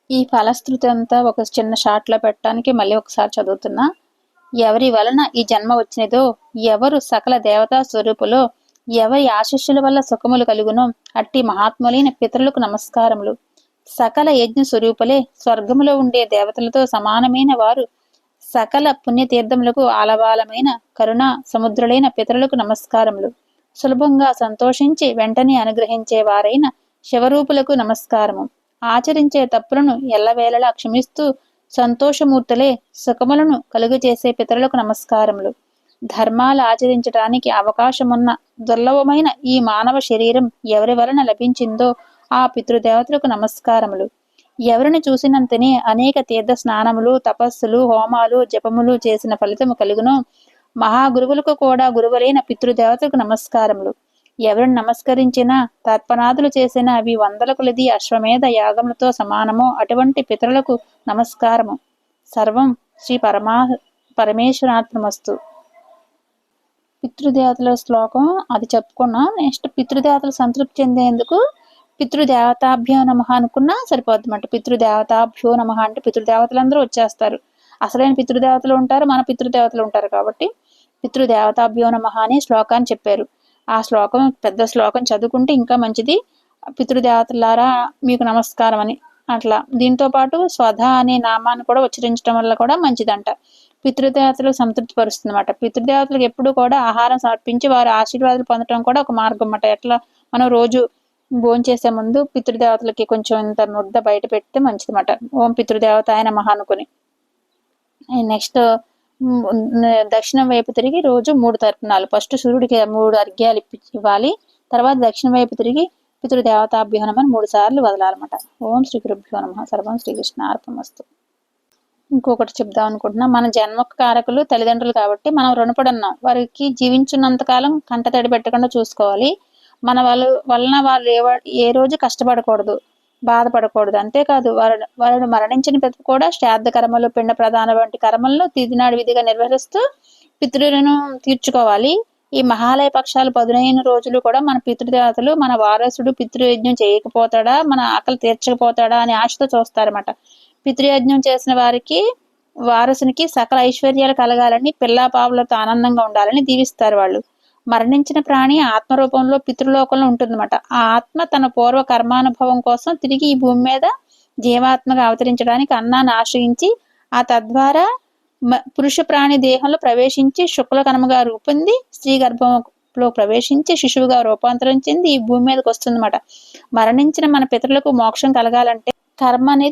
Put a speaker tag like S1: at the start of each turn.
S1: ఈ ఫలశ్రుతి అంతా ఒక చిన్న షార్ట్లో పెట్టడానికి మళ్ళీ ఒకసారి చదువుతున్నా. ఎవరి వలన ఈ జన్మ వచ్చినదో, ఎవరు సకల దేవతా స్వరూపులో, ఎవరి ఆశీస్సుల వల్ల సుఖములు కలుగునో అట్టి మహాత్ములైన పితరులకు నమస్కారములు. సకల యజ్ఞ స్వరూపులే, స్వర్గములో ఉండే దేవతలతో సమానమైన వారు, సకల పుణ్యతీర్థములకు ఆలవాలమైన కరుణా సముద్రులైన పితరులకు నమస్కారములు. సులభంగా సంతోషించి వెంటనే అనుగ్రహించే వారైన శివరూపులకు నమస్కారము. ఆచరించే తప్పులను ఎల్లవేళలా క్షమిస్తూ సంతోషమూర్తులే, సుఖములను కలుగజేసే పితరులకు నమస్కారములు. ధర్మాలు ఆచరించడానికి అవకాశమున్న దుర్లభమైన ఈ మానవ శరీరం ఎవరి వలన లభించిందో ఆ పితృదేవతలకు నమస్కారములు. ఎవరిని చూసినంతనే అనేక తీర్థ స్నానములు, తపస్సులు, హోమాలు, జపములు చేసిన ఫలితము కలుగునో మహాగురువులకు కూడా గురువులైన పితృదేవతలకు నమస్కారములు. ఎవరిని నమస్కరించినా, తర్పణాదులు చేసినా అవి వందల కొలది అశ్వమేధ యాగములతో సమానమో అటువంటి పితరులకు నమస్కారము. సర్వం శ్రీ పరమేశ్వరాత్మస్తు. పితృదేవతల శ్లోకం అది చెప్పుకున్నాం. నెక్స్ట్ పితృదేవతలు సంతృప్తి చెందేందుకు పితృదేవతాభ్యో నమః అనుకున్నా సరిపోద్దన్నమాట. పితృదేవతాభ్యో నమః అంటే పితృదేవతలందరూ వచ్చేస్తారు. అసలైన పితృదేవతలు ఉంటారు, మన పితృదేవతలు ఉంటారు. కాబట్టి పితృదేవతాభ్యో నమః అనే శ్లోకాన్ని చెప్పారు. ఆ శ్లోకం పెద్ద శ్లోకం చదువుకుంటే ఇంకా మంచిది. పితృదేవతలారా మీకు నమస్కారం అని అట్లా. దీంతో పాటు స్వధ అనే నామాన్ని కూడా ఉచ్చరించడం వల్ల కూడా మంచిదంట. పితృదేవతలు సంతృప్తి పరుస్తుంది అన్నమాట. పితృదేవతలకు ఎప్పుడు కూడా ఆహారం సమర్పించి వారి ఆశీర్వాదాలు పొందడం కూడా ఒక మార్గం అన్నమాట. ఎట్లా మనం రోజు భోంచేసే ముందు పితృదేవతలకి కొంచెం ఇంత ముద్ద బయట పెడితే మంచిదన్నమాట. ఓం పితృదేవతాయ నమః అనుకుని. నెక్స్ట్ దక్షిణం వైపు తిరిగి రోజు 3 తర్పణాలు. ఫస్ట్ సూర్యుడికి 3 అర్ఘ్యాలు ఇవ్వాలి. తర్వాత దక్షిణ వైపు తిరిగి పితృదేవతాభ్యో నమః 3 సార్లు వదలాలన్నమాట. ఓం శ్రీ గురుభ్యో నమః. సర్వం శ్రీకృష్ణ అర్పణమస్తు. ఇంకొకటి చెప్దాం అనుకుంటున్నా. మన జన్మకు కారకులు తల్లిదండ్రులు కాబట్టి మనం రుణపడి ఉన్నాం. వారికి జీవించున్నంతకాలం కంటతడి పెట్టకుండా చూసుకోవాలి. మన వలన వాళ్ళు ఏ రోజు కష్టపడకూడదు, బాధపడకూడదు. అంతేకాదు వారు మరణించిన పిదప కూడా శ్రాద్ధ కర్మలు, పిండ ప్రదాన వంటి కర్మలను తిదినాడు విధిగా నిర్వహిస్తూ పితృలను తీర్చుకోవాలి. ఈ మహాలయ పక్షాలు 15 రోజులు కూడా మన పితృదేవతలు మన వారసుడు పితృయజ్ఞం చేయకపోతాడా, మన ఆకలి తీర్చకపోతాడా అని ఆశతో చూస్తారన్నమాట. పితృయజ్ఞం చేసిన వారికి వారసునికి సకల ఐశ్వర్యాలు కలగాలని, పిల్లా పావులతో ఆనందంగా ఉండాలని దీవిస్తారు వాళ్ళు. మరణించిన ప్రాణి ఆత్మరూపంలో పితృలోకంలో ఉంటుందన్నమాట. ఆ ఆత్మ తన పూర్వ కర్మానుభవం కోసం తిరిగి ఈ భూమి మీద జీవాత్మగా అవతరించడానికి అన్నాన్ని ఆశ్రయించి ఆ తద్వారా పురుష ప్రాణి దేహంలో ప్రవేశించి శుక్లకర్మగా రూపొంది స్త్రీ గర్భంలో ప్రవేశించి శిశువుగా రూపాంతరం చెంది ఈ భూమి మీదకి వస్తుందన్నమాట. మరణించిన మన పితరులకు మోక్షం కలగాలంటే కర్మ అనేది